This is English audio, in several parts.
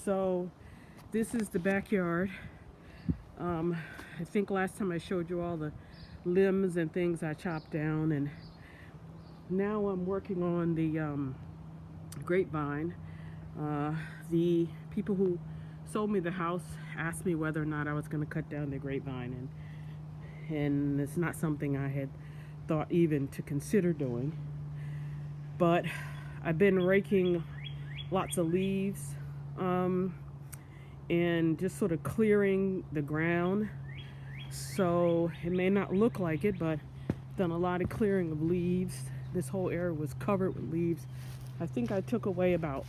So this is the backyard. I think last time I showed you all the limbs and things I chopped down, and now I'm working on the grapevine. Uh, the people who sold me the house asked me whether or not I was going to cut down the grapevine, and it's not something I had thought even to consider doing. But I've been raking lots of leaves and just sort of clearing the ground. So it may not look like it, but I've done a lot of clearing of leaves. This whole area was covered with leaves. I think I took away about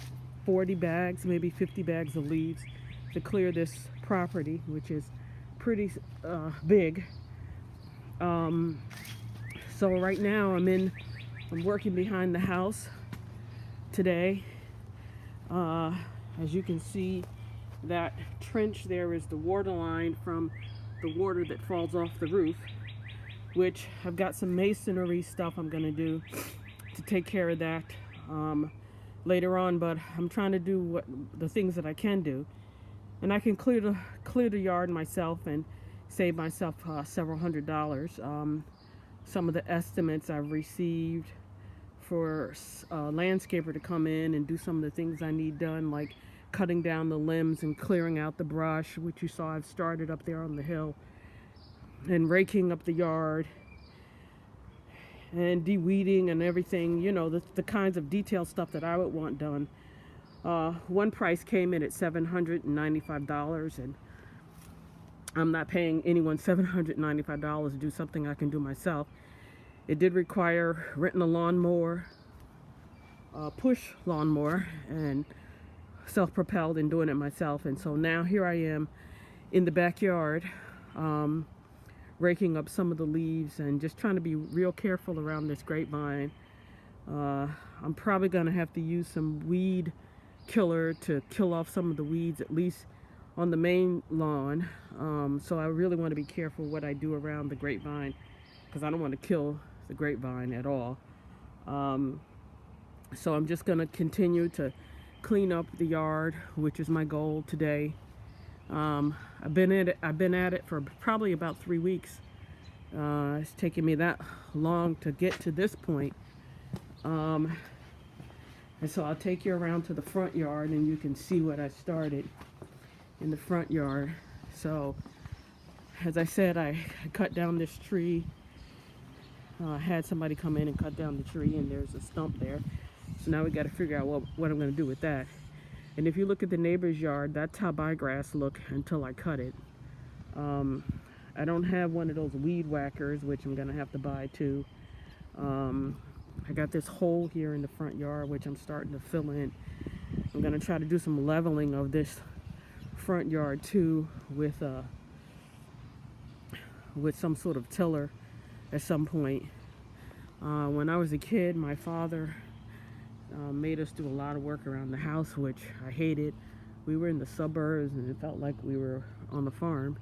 40 bags, maybe 50 bags of leaves to clear this property, which is pretty big. So right now I'm working behind the house today. As you can see, that trench there is the water line from the water that falls off the roof, which I've got some masonry stuff I'm going to do to take care of that later on, but I'm trying to do the things that I can do. And I can clear the yard myself and save myself several $100s. Some of the estimates I've received for a landscaper to come in and do some of the things I need done, like cutting down the limbs and clearing out the brush, which you saw I've started up there on the hill, and raking up the yard and de-weeding and everything, the kinds of detailed stuff that I would want done. One price came in at $795, and I'm not paying anyone $795 to do something I can do myself. It did require renting a lawnmower, push lawnmower, and self-propelled, and doing it myself. And so now here I am in the backyard, raking up some of the leaves and just trying to be real careful around this grapevine. I'm probably going to have to use some weed killer to kill off some of the weeds, at least on the main lawn. So I really want to be careful what I do around the grapevine, because I don't want to kill the grapevine at all. So I'm just going to continue to clean up the yard, which is my goal today. I've been at it for probably about 3 weeks. It's taken me that long to get to this point. And so I'll take you around to the front yard and you can see what I started in the front yard. So as I said, I cut down this tree. Had somebody come in and cut down the tree, and there's a stump there. So now we got to figure out what I'm going to do with that. And if you look at the neighbor's yard, that's how my grass looked until I cut it. I don't have one of those weed whackers, which I'm going to have to buy too. I got this hole here in the front yard, which I'm starting to fill in. I'm going to try to do some leveling of this front yard too with some sort of tiller at some point. When I was a kid, my father made us do a lot of work around the house, which I hated. We were in the suburbs and it felt like we were on the farm.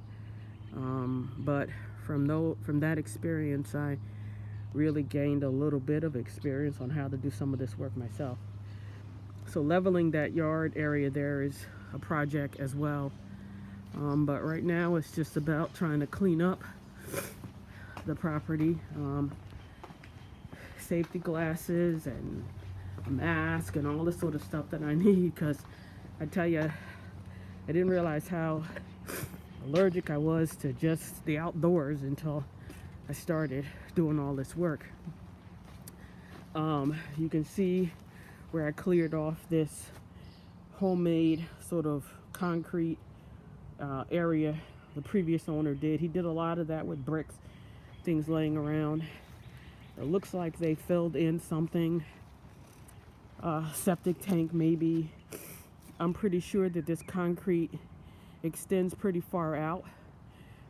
But from that experience, I really gained a little bit of experience on how to do some of this work myself. So leveling that yard area there is a project as well. But right now it's just about trying to clean up the property. Safety glasses and a mask and all this sort of stuff that I need, because I tell you, I didn't realize how allergic I was to just the outdoors until I started doing all this work. You can see where I cleared off this homemade sort of concrete area the previous owner did. He did a lot of that with bricks, things laying around. It looks like they filled in something, septic tank maybe. I'm pretty sure that this concrete extends pretty far out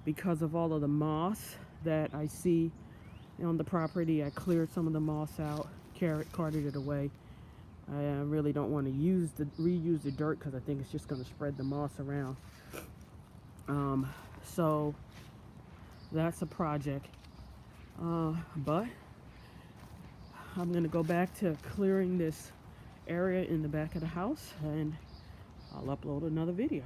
because of all of the moss that I see on the property. I cleared some of the moss out, carted it away. I really don't want to reuse the dirt, because I think it's just going to spread the moss around. So that's a project. But I'm going to go back to clearing this area in the back of the house, and I'll upload another video.